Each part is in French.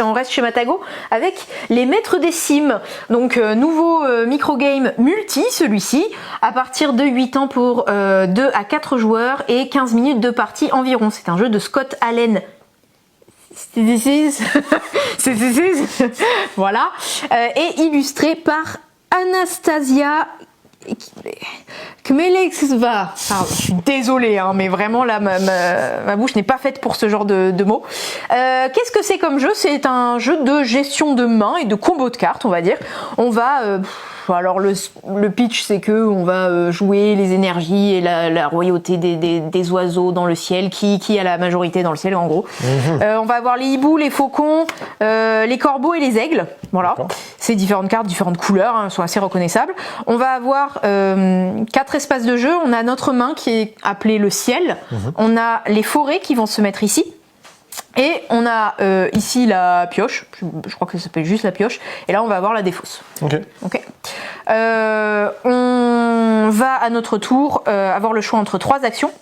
on reste chez Matagot avec les maîtres des cimes. Donc nouveau microgame multi, celui-ci, à partir de 8 ans pour 2 à 4 joueurs et 15 minutes de partie environ. C'est un jeu de Scott Allen. Voilà. Et illustré par Anastasia Kmelexva. Je suis désolée, hein, mais vraiment là, ma bouche n'est pas faite pour ce genre de mots. Qu'est-ce que c'est comme jeu? C'est un jeu de gestion de main et de combo de cartes, on va dire. On va... alors le pitch, c'est que on va jouer les énergies et la royauté des oiseaux dans le ciel, qui a la majorité dans le ciel en gros. On va avoir les hiboux, les faucons, les corbeaux et les aigles. Voilà, c'est différentes cartes, différentes couleurs, hein, sont assez reconnaissables. On va avoir 4 espaces de jeu. On a notre main qui est appelée le ciel. On a les forêts qui vont se mettre ici. Et on a ici la pioche, je crois que ça s'appelle juste la pioche, et là on va avoir la défausse. Ok. On va à notre tour avoir le choix entre 3 actions,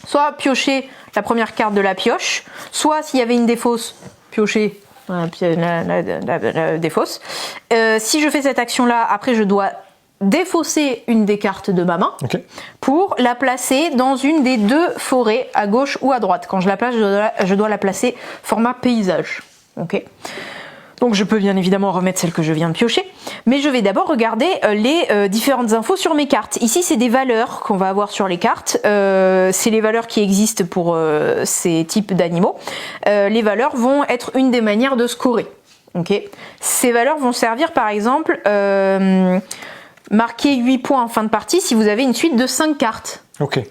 soit piocher la première carte de la pioche, soit s'il y avait une défausse, piocher la défausse. Si je fais cette action là, après je dois défausser une des cartes de ma main pour la placer dans une des 2 forêts, à gauche ou à droite. Quand je la place, je dois la placer format paysage. Donc je peux bien évidemment remettre celle que je viens de piocher, mais je vais d'abord regarder les différentes infos sur mes cartes. Ici, c'est des valeurs qu'on va avoir sur les cartes. C'est les valeurs qui existent pour ces types d'animaux. Les valeurs vont être une des manières de scorer. Ces valeurs vont servir par exemple... marquer 8 points en fin de partie si vous avez une suite de 5 cartes.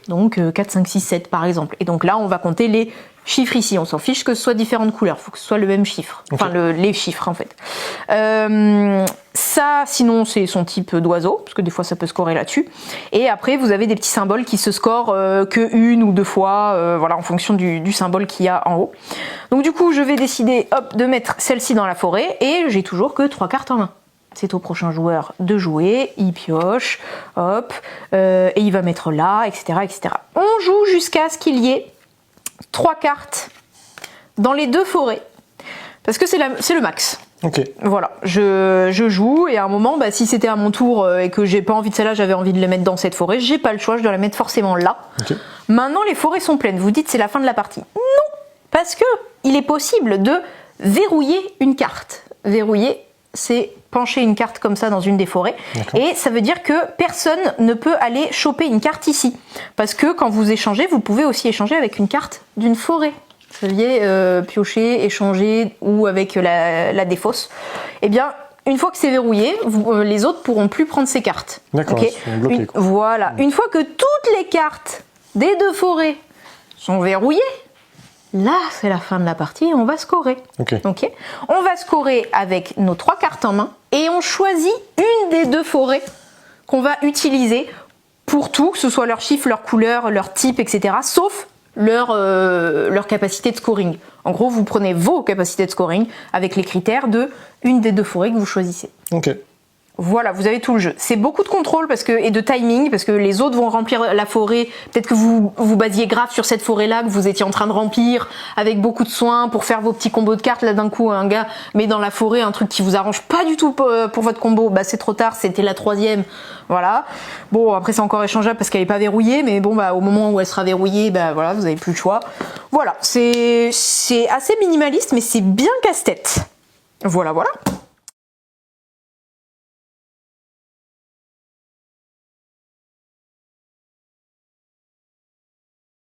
Donc 4, 5, 6, 7 par exemple. Et donc là, on va compter les chiffres ici. On s'en fiche que ce soit différentes couleurs. Il faut que ce soit le même chiffre. Enfin, les chiffres en fait. Ça, sinon, c'est son type d'oiseau, parce que des fois, ça peut scorer là-dessus. Et après, vous avez des petits symboles qui se scorent que 1 ou 2 fois, voilà, en fonction du symbole qu'il y a en haut. Donc du coup, je vais décider de mettre celle-ci dans la forêt, et j'ai toujours que 3 cartes en main. C'est au prochain joueur de jouer, il pioche, hop, et il va mettre là, etc., etc. On joue jusqu'à ce qu'il y ait 3 cartes dans les 2 forêts, parce que c'est le max. Voilà, je joue, et à un moment, si c'était à mon tour et que j'ai pas envie de celle-là, j'avais envie de les mettre dans cette forêt, j'ai pas le choix, je dois la mettre forcément là. Maintenant, les forêts sont pleines. Vous dites c'est la fin de la partie. Non, parce que il est possible de verrouiller une carte. Verrouiller, c'est pencher une carte comme ça dans une des forêts, et ça veut dire que personne ne peut aller choper une carte ici, parce que quand vous échangez, vous pouvez aussi échanger avec une carte d'une forêt. Vous saviez, piocher, échanger, ou avec la défausse. Eh bien, une fois que c'est verrouillé, les autres pourront plus prendre ces cartes. Voilà. Une fois que toutes les cartes des 2 forêts sont verrouillées, là, c'est la fin de la partie et on va scorer. On va scorer avec nos 3 cartes en main, et on choisit une des 2 forêts qu'on va utiliser pour tout, que ce soit leur chiffre, leur couleur, leur type, etc. Sauf leur capacité de scoring. En gros, vous prenez vos capacités de scoring avec les critères de une des 2 forêts que vous choisissez. Voilà, vous avez tout le jeu. C'est beaucoup de contrôle et de timing, parce que les autres vont remplir la forêt. Peut-être que vous vous basiez grave sur cette forêt-là, que vous étiez en train de remplir avec beaucoup de soin pour faire vos petits combos de cartes. Là, d'un coup, un gars met dans la forêt un truc qui vous arrange pas du tout pour votre combo. C'est trop tard, c'était la 3e. Voilà. Bon, après, c'est encore échangeable parce qu'elle est pas verrouillée, mais bon, au moment où elle sera verrouillée, voilà, vous avez plus le choix. Voilà, c'est assez minimaliste, mais c'est bien casse-tête. Voilà.